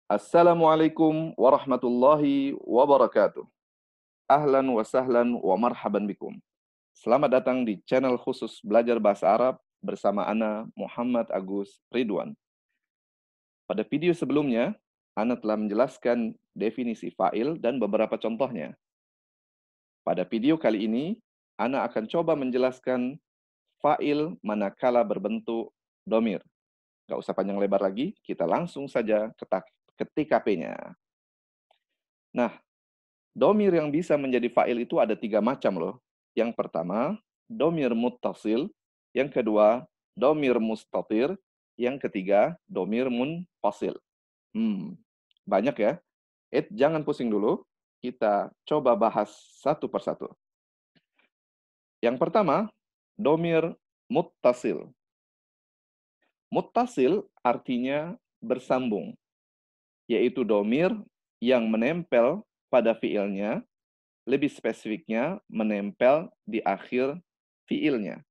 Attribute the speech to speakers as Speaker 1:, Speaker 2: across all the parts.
Speaker 1: Assalamualaikum warahmatullahi wabarakatuh. Ahlan wa sahlan wa marhaban bikum. Selamat datang di channel khusus belajar bahasa Arab bersama Ana Muhammad Agus Ridwan. Pada video sebelumnya, Ana telah menjelaskan definisi fa'il dan beberapa contohnya. Pada video kali ini, Ana akan coba menjelaskan fa'il manakala berbentuk domir. Gak usah panjang lebar lagi, kita langsung saja ke TKP-nya. Nah, domir yang bisa menjadi fa'il itu ada 3 macam loh. Yang pertama, domir muttasil. Yang kedua, domir mustatir. Yang ketiga, domir munfasil. Banyak ya. Jangan pusing dulu. Kita coba bahas satu persatu. Yang pertama, domir muttasil. Muttasil artinya bersambung, yaitu domir yang menempel pada fiilnya, lebih spesifiknya menempel di akhir fiilnya.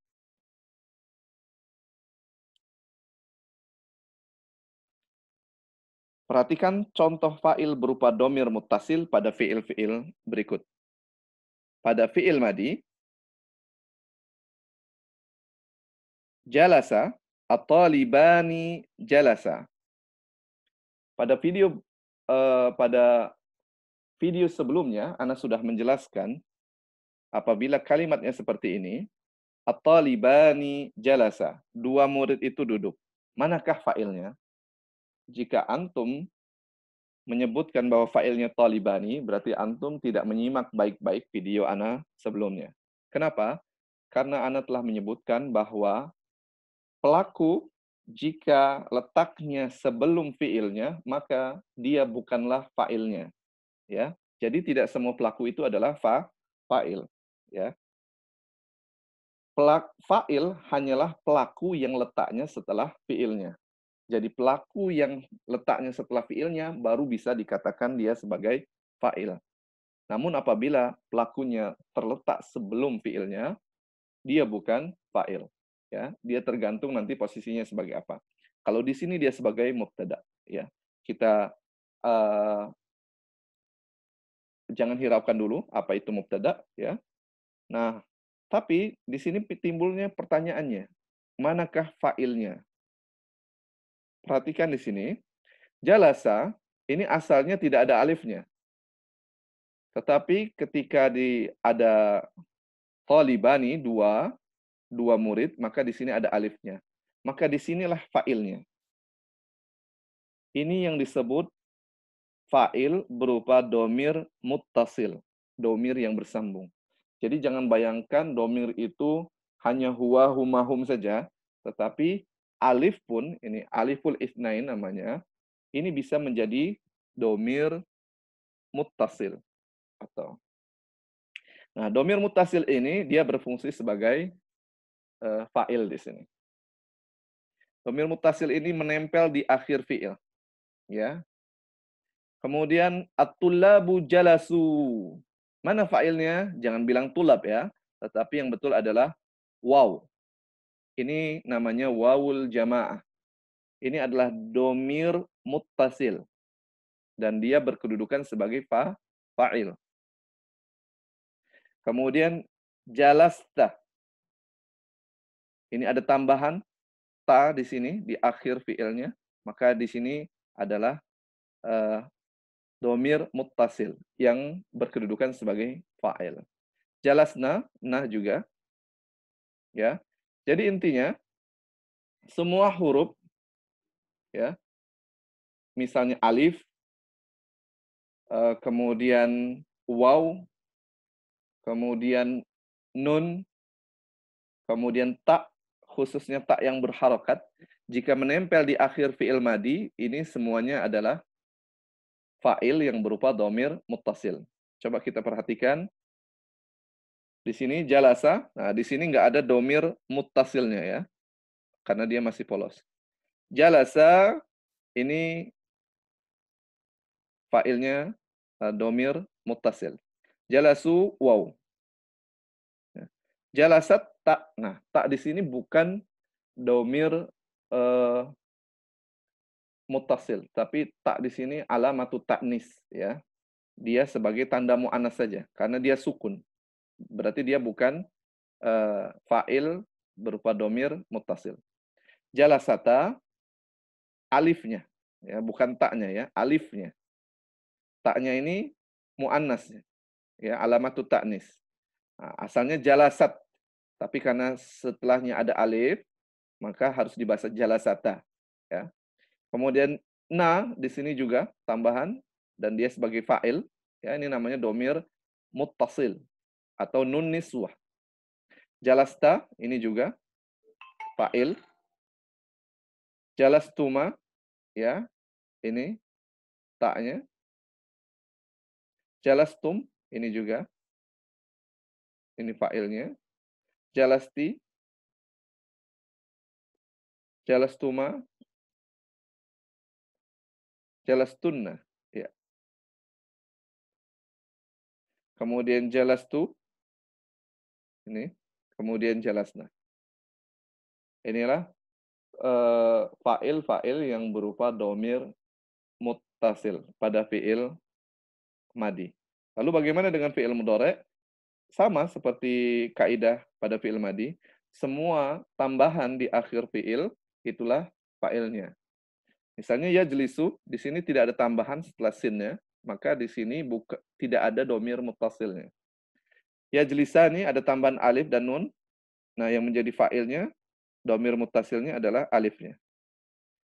Speaker 1: Perhatikan contoh fa'il berupa domir muttasil pada fiil-fiil berikut. Pada fiil madi, jalasa, at-talibani jalasa. Pada video sebelumnya, Ana sudah menjelaskan apabila kalimatnya seperti ini, at-talibani jalasa, 2 murid itu duduk. Manakah fa'ilnya? Jika antum menyebutkan bahwa failnya talibani, berarti antum tidak menyimak baik-baik video Ana sebelumnya. Kenapa? Karena Ana telah menyebutkan bahwa pelaku jika letaknya sebelum fiilnya, maka dia bukanlah failnya. Ya, jadi tidak semua pelaku itu adalah fa'il. Ya, fa'il hanyalah pelaku yang letaknya setelah fiilnya. Jadi pelaku yang letaknya setelah fiilnya baru bisa dikatakan dia sebagai fa'il. Namun apabila pelakunya terletak sebelum fiilnya, dia bukan fa'il. Ya, dia tergantung nanti posisinya sebagai apa. Kalau di sini dia sebagai mubtada. Ya, kita jangan hiraukan dulu apa itu mubtada. Ya. Nah, tapi di sini timbulnya pertanyaannya, manakah fa'ilnya? Perhatikan di sini, jalasa ini asalnya tidak ada alifnya. Tetapi ketika ada talibani, dua murid, maka di sini ada alifnya. Maka disinilah fa'ilnya. Ini yang disebut fa'il berupa domir muttasil, domir yang bersambung. Jadi jangan bayangkan domir itu hanya huwa, huma, hum saja, tetapi alif pun, ini aliful itsnain namanya, ini bisa menjadi domir muttasil. Nah, domir muttasil ini dia berfungsi sebagai fa'il di sini. Domir muttasil ini menempel di akhir fi'il. Ya. Kemudian at-tullabu jalasu. Mana fa'ilnya? Jangan bilang tulab ya. Tetapi yang betul adalah waw. Ini namanya wawul jamaah. Ini adalah domir muttasil. Dan dia berkedudukan sebagai fa'il. Kemudian jalasta. Ini ada tambahan ta di sini di akhir fiilnya, maka di sini adalah domir muttasil yang berkedudukan sebagai fa'il. Jalasna, nah juga, ya. Jadi intinya semua huruf, ya, misalnya alif, kemudian waw, kemudian nun, kemudian ta, khususnya ta yang berharokat, jika menempel di akhir fi'il madi, ini semuanya adalah fa'il yang berupa domir muttasil. Coba kita perhatikan. Di sini jalasa, nah di sini nggak ada domir muttasilnya ya, karena dia masih polos. Jalasa, ini fa'ilnya domir muttasil. Jalasu, waw. Jalasat, tak. Nah, tak di sini bukan domir muttasil, tapi tak di sini alamatu ta'nis ya. Dia sebagai tanda muannas saja karena dia sukun. Berarti dia bukan fa'il berupa domir muttasil. Jalasata alifnya ya, bukan taknya ya, alifnya. Taknya ini muannas ya, alamatu ta'nis. Nah, asalnya jalasat, tapi karena setelahnya ada alif, maka harus dibaca jalasata ya. Kemudian na di sini juga tambahan dan dia sebagai fa'il ya, ini namanya domir muttasil atau nun niswah. Jalasta ini juga fa'il. Jalastuma ya, ini taknya. Jalastum ini juga, ini fa'ilnya. Jalasti, jalastuma, jalastunna ya. Kemudian jalastu ini, kemudian jalasna. Inilah fa'il-fa'il yang berupa domir muttasil pada fi'il madi. Lalu bagaimana dengan fi'il mudhari'? Sama seperti kaidah pada fi'il madi, semua tambahan di akhir fi'il itulah fa'ilnya. Misalnya yajlisu, di sini tidak ada tambahan setelah sinnya, maka di sini tidak ada domir muttasilnya. Yajlisani ada tambahan alif dan nun. Nah, yang menjadi fa'ilnya, domir muttasilnya adalah alifnya.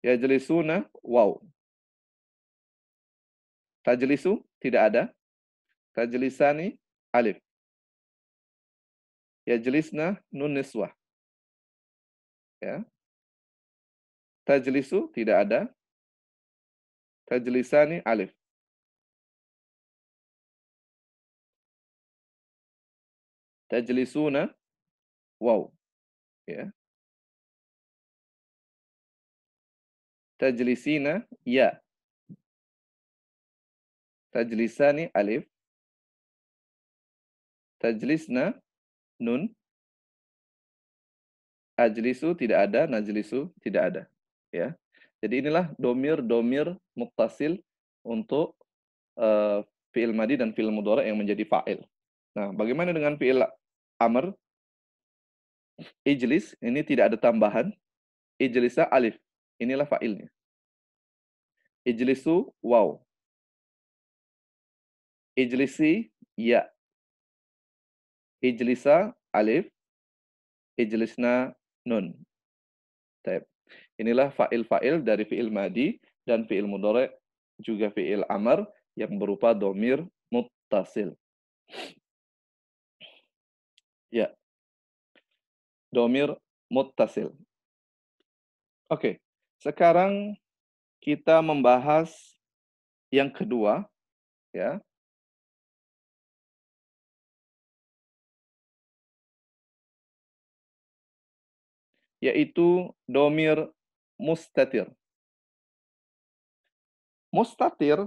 Speaker 1: Yajlisuna waw. Tajlisu tidak ada. Tajlisani alif. Yajlisna nun niswah. Ya. Tajlisu tidak ada. Tajlisani alif. Tajlisuna waw. Ya. Tajlisina ya. Tajlisani alif. Tajlisna nun. Ajlisu tidak ada, najlisu tidak ada. Ya. Jadi inilah domir-domir muttasil untuk fi'il madi dan fi'il mudhari' yang menjadi fa'il. Nah, bagaimana dengan fi'il amr? Ijlis, ini tidak ada tambahan. Ijlisa alif. Inilah fa'ilnya. Ijlisu waw. Ijlisi ya. Ijlisa alif. Ijlisna nun. Taib. Inilah fa'il-fa'il dari fi'il madi dan fi'il mudhari' juga fi'il amr yang berupa domir muttasil. Ya. Domir muttasil. Oke. Sekarang kita membahas yang kedua ya. Yaitu domir mustatir. Mustatir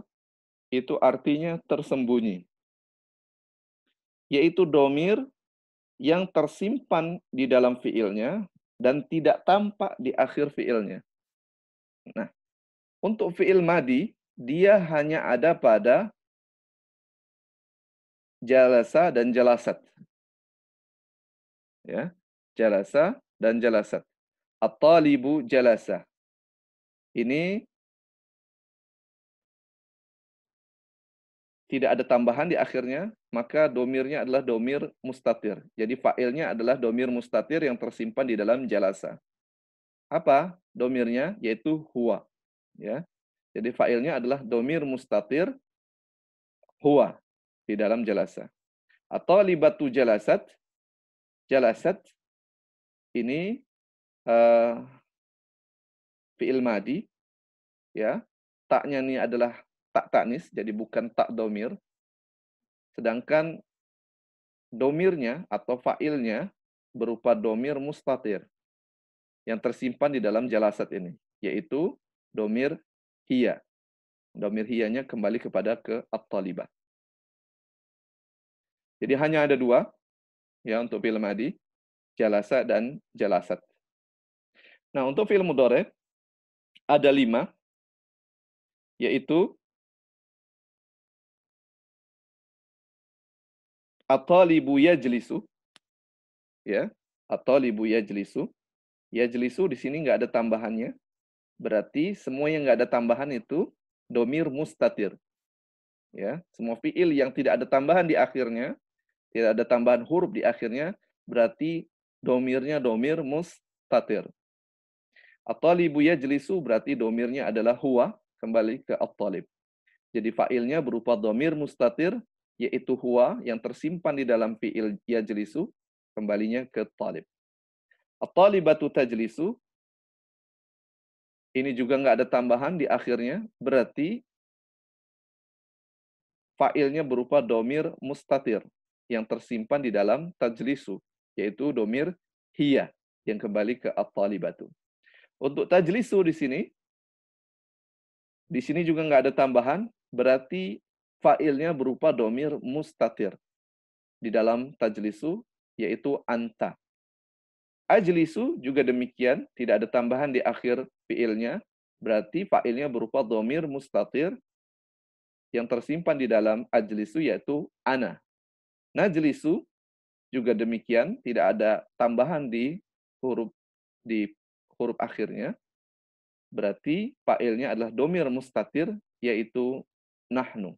Speaker 1: itu artinya tersembunyi. Yaitu domir yang tersimpan di dalam fiilnya dan tidak tampak di akhir fiilnya. Nah, untuk fiil madi, dia hanya ada pada jalasa dan jalasat. Ya, jalasa dan jalasat. At-talibu jalasa. Ini tidak ada tambahan di akhirnya, maka domirnya adalah domir mustatir. Jadi fa'ilnya adalah domir mustatir yang tersimpan di dalam jalasa. Apa domirnya? Yaitu huwa. Ya. Jadi fa'ilnya adalah domir mustatir huwa di dalam jalasa. Atau libatu jalasat. Jalasat ini fi'il madi. Ya. Taknya ini adalah tak taknis, jadi bukan tak domir. Sedangkan domirnya atau fa'ilnya berupa domir mustatir yang tersimpan di dalam jalasat ini, yaitu domir hiya. Domir hiyanya kembali kepada ke at-talibah. Jadi hanya ada dua ya untuk fi'il madi, jalasa dan jalasat. Nah, untuk fi'il mudhari' ada 5. yaitu at-talibu yajlisu, ya. At-talibu yajlisu. Yajlisu di sini nggak ada tambahannya. Berarti semua yang nggak ada tambahan itu domir mustatir. Ya, semua fiil yang tidak ada tambahan di akhirnya, tidak ada tambahan huruf di akhirnya, berarti domirnya domir mustatir. At-talibu yajlisu berarti domirnya adalah huwa, kembali ke at-talib. Jadi fa'ilnya berupa domir mustatir, yaitu huwa yang tersimpan di dalam fi'il yajlisu, kembalinya ke talib. At-talibatu tajlisu, ini juga nggak ada tambahan di akhirnya, berarti fa'ilnya berupa domir mustatir, yang tersimpan di dalam tajlisu, yaitu domir hiya, yang kembali ke at-talibatu. Untuk tajlisu di sini juga nggak ada tambahan, berarti fa'ilnya berupa domir mustatir di dalam tajlisu, yaitu anta. Ajlisu juga demikian, tidak ada tambahan di akhir fi'ilnya, berarti fa'ilnya berupa domir mustatir yang tersimpan di dalam ajlisu, yaitu ana. Najlisu juga demikian, tidak ada tambahan di huruf akhirnya, berarti fa'ilnya adalah domir mustatir, yaitu nahnu.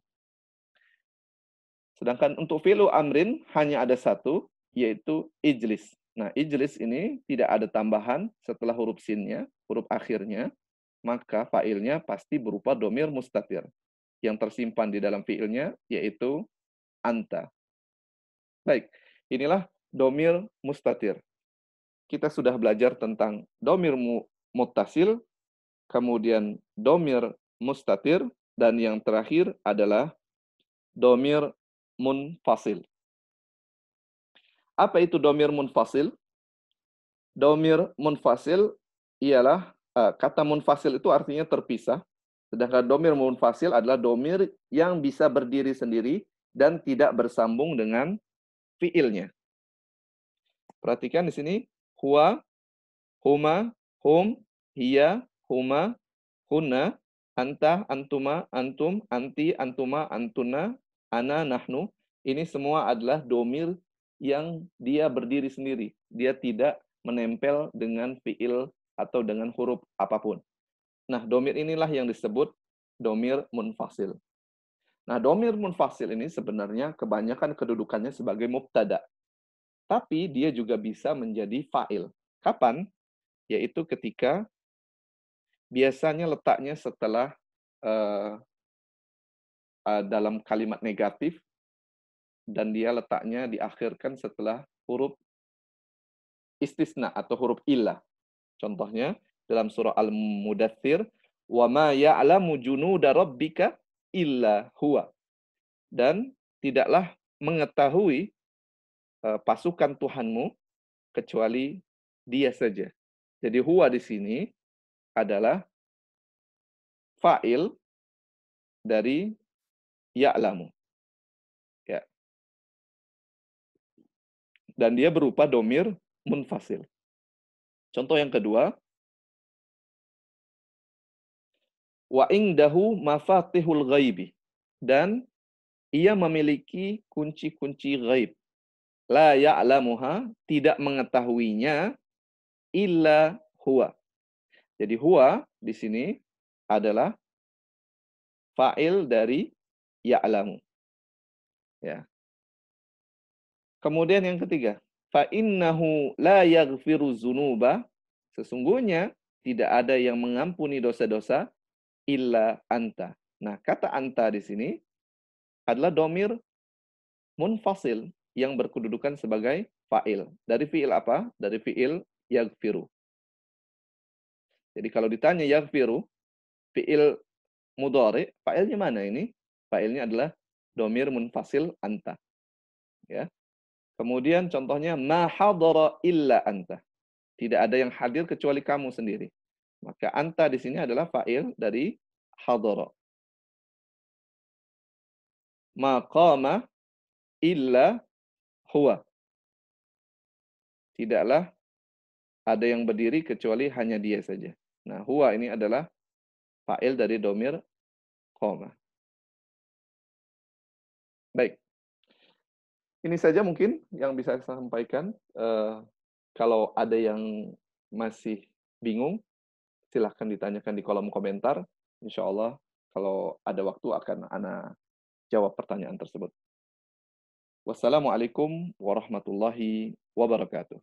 Speaker 1: Sedangkan untuk fi'lu amrin hanya ada satu, yaitu ijlis. Nah, ijlis ini tidak ada tambahan setelah huruf sinnya, huruf akhirnya, maka fa'ilnya pasti berupa domir mustatir. Yang tersimpan di dalam fi'ilnya, yaitu anta. Baik, inilah domir mustatir. Kita sudah belajar tentang domir muttasil, kemudian domir mustatir, dan yang terakhir adalah domir munfasil. Apa itu domir munfasil? Domir munfasil ialah, kata munfasil itu artinya terpisah, sedangkan domir munfasil adalah domir yang bisa berdiri sendiri dan tidak bersambung dengan fiilnya. Perhatikan di sini, huwa, huma, hum, hiya, huma, hunna, anta, antuma, antum, anti, antuma, antuna, ana, nahnu. Ini semua adalah domir yang dia berdiri sendiri. Dia tidak menempel dengan fiil atau dengan huruf apapun. Nah, domir inilah yang disebut domir munfasil. Nah, domir munfasil ini sebenarnya kebanyakan kedudukannya sebagai mubtada. Tapi dia juga bisa menjadi fa'il. Kapan? Yaitu ketika biasanya letaknya setelah dalam kalimat negatif, dan dia letaknya diakhirkan setelah huruf istisna atau huruf illah. Contohnya dalam surah Al-Mudaththir, "Wa ma ya'lamu junuda rabbika illa huwa." Dan tidaklah mengetahui pasukan Tuhanmu kecuali dia saja. Jadi huwa di sini adalah fa'il dari ya'lamu. Ya. Dan dia berupa domir munfasil. Contoh yang kedua, wa indahu mafatihul ghaibi, dan ia memiliki kunci-kunci ghaib. La ya'lamuha, tidak mengetahuinya, illa huwa. Jadi huwa di sini adalah fa'il dari ya'lamu. Ya. Kemudian yang ketiga, fa innahu la yaghfiru dzunuba, sesungguhnya tidak ada yang mengampuni dosa-dosa illa anta. Nah, kata anta di sini adalah domir munfasil yang berkedudukan sebagai fa'il. Dari fi'il apa? Dari fi'il yaghfiru. Jadi kalau ditanya yaghfiru, fi'il mudhari, fa'ilnya mana ini? Fa'ilnya adalah domir munfasil anta. Ya. Kemudian contohnya ma hadara illa anta. Tidak ada yang hadir kecuali kamu sendiri. Maka anta di sini adalah fa'il dari hadara. Ma qama illa huwa. Tidaklah ada yang berdiri kecuali hanya dia saja. Nah, huwa ini adalah fa'il dari domir istiqomah. Baik, ini saja mungkin yang bisa saya sampaikan. Kalau ada yang masih bingung, silahkan ditanyakan di kolom komentar. Insya Allah kalau ada waktu akan Ana jawab pertanyaan tersebut. Wassalamualaikum warahmatullahi wabarakatuh.